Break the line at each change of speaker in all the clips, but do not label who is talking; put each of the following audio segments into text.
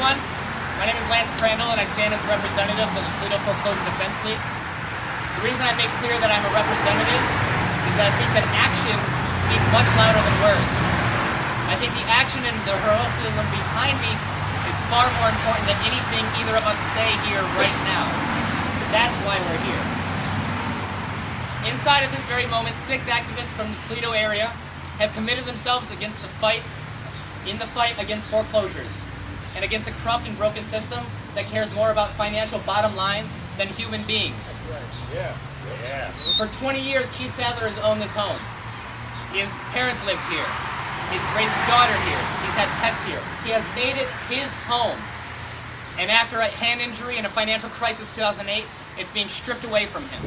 everyone. My name is Lance Crandall, and I stand as a representative of the Toledo Foreclosure Defense League. The reason I make clear that I'm a representative is that I think that actions speak much louder than words. I think the action and the heroism behind me is far more important than anything either of us say here right now. That's why we're here. Inside at this very moment, 6 activists from the Toledo area have committed themselves against the fight against foreclosures and against a corrupt and broken system that cares more about financial bottom lines than human beings.
Yeah.
For 20 years, Keith Sadler has owned this home. His parents lived here. He's raised a daughter here. He's had pets here. He has made it his home. And after a hand injury and a financial crisis in 2008, it's being stripped away from him.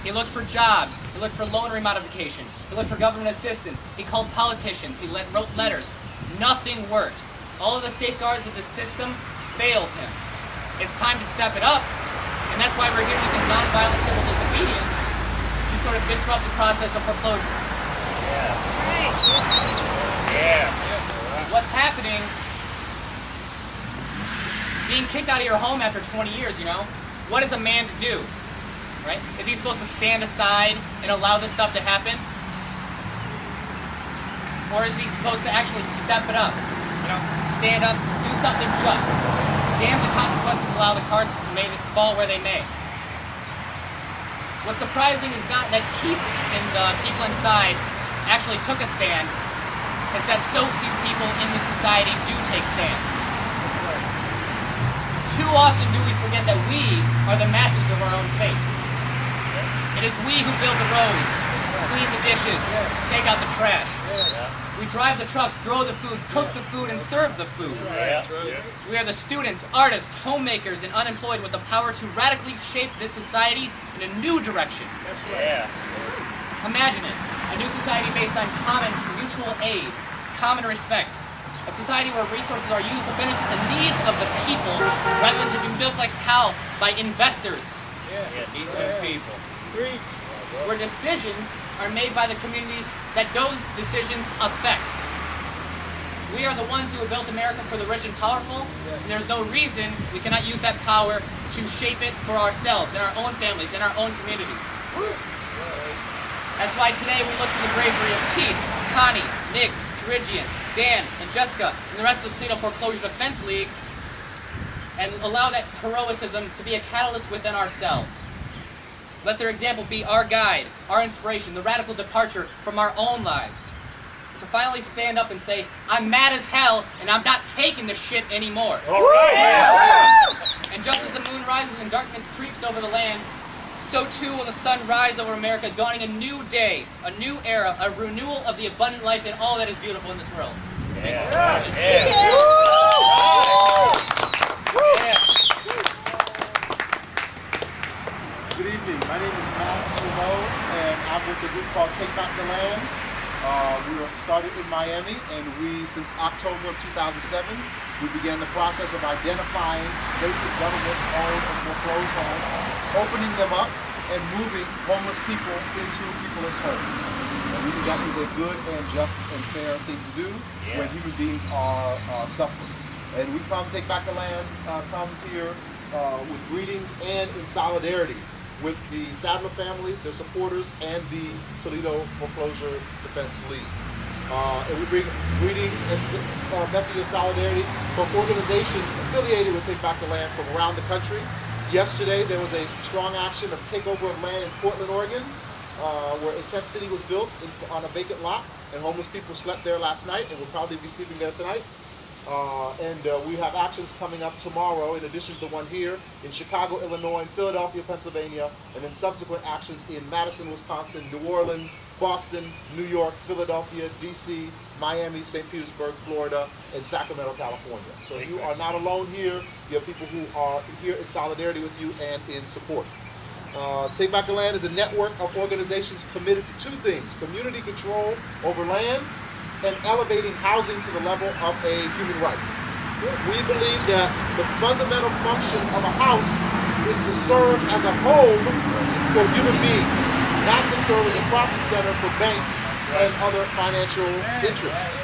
He looked for jobs. He looked for loan remodification. He looked for government assistance. He called politicians. He wrote letters. Nothing worked. All of the safeguards of the system failed him. It's time to step it up, and that's why we're here using nonviolent civil disobedience to sort of disrupt the process of foreclosure.
Yeah.
That's right.
Yeah.
What's happening, being kicked out of your home after 20 years, what is a man to do, right? Is he supposed to stand aside and allow this stuff to happen? Or is he supposed to actually step it up? Stand up, do something just. Damn the consequences, allow the cards may fall where they may. What's surprising is not that Keith and the people inside actually took a stand. It's that so few people in this society do take stands. Too often do we forget that we are the masters of our own fate. It is we who build the roads, clean the dishes, take out the trash. We drive the trucks, grow the food, cook the food, and serve the food. We are the students, artists, homemakers, and unemployed with the power to radically shape this society in a new direction. Imagine it, a new society based on common mutual aid, common respect. A society where resources are used to benefit the needs of the people rather than to be built like how by investors.
Need them people.
Where decisions are made by the communities that those decisions affect. We are the ones who have built America for the rich and powerful, and there's no reason we cannot use that power to shape it for ourselves, in our own families, in our own communities. That's why today we look to the bravery of Keith, Connie, Nick, Terigian, Dan, and Jessica, and the rest of the Toledo Foreclosure Defense League, and allow that heroism to be a catalyst within ourselves. Let their example be our guide, our inspiration, the radical departure from our own lives. To finally stand up and say, I'm mad as hell, and I'm not taking this shit anymore.
All right.
And just as the moon rises and darkness creeps over the land, so too will the sun rise over America, dawning a new day, a new era, a renewal of the abundant life in all that is beautiful in this world.
Good evening. My name is Max Ramon, and I'm with a group called Take Back the Land. We were started in Miami, and since October of 2007, we began the process of identifying vacant government-owned and foreclosed homes, opening them up, and moving homeless people into peopless homes. And we think that is a good and just and fair thing to do when human beings are suffering. And we come, Take Back the Land comes here with greetings and in solidarity with the Sadler family, their supporters, and the Toledo Foreclosure Defense League. And we bring greetings and message of solidarity from organizations affiliated with Take Back the Land from around the country. Yesterday, there was a strong action of takeover of land in Portland, Oregon, where a tent city was built on a vacant lot, and homeless people slept there last night and will probably be sleeping there tonight. We have actions coming up tomorrow, in addition to the one here, in Chicago, Illinois, and Philadelphia, Pennsylvania, and then subsequent actions in Madison, Wisconsin, New Orleans, Boston, New York, Philadelphia, D.C., Miami, St. Petersburg, Florida, and Sacramento, California. So you are not alone here. You have people who are here in solidarity with you and in support. Take Back the Land is a network of organizations committed to 2 things: community control over land and elevating housing to the level of a human right. We believe that the fundamental function of a house is to serve as a home for human beings, not to serve as a profit center for banks and other financial interests.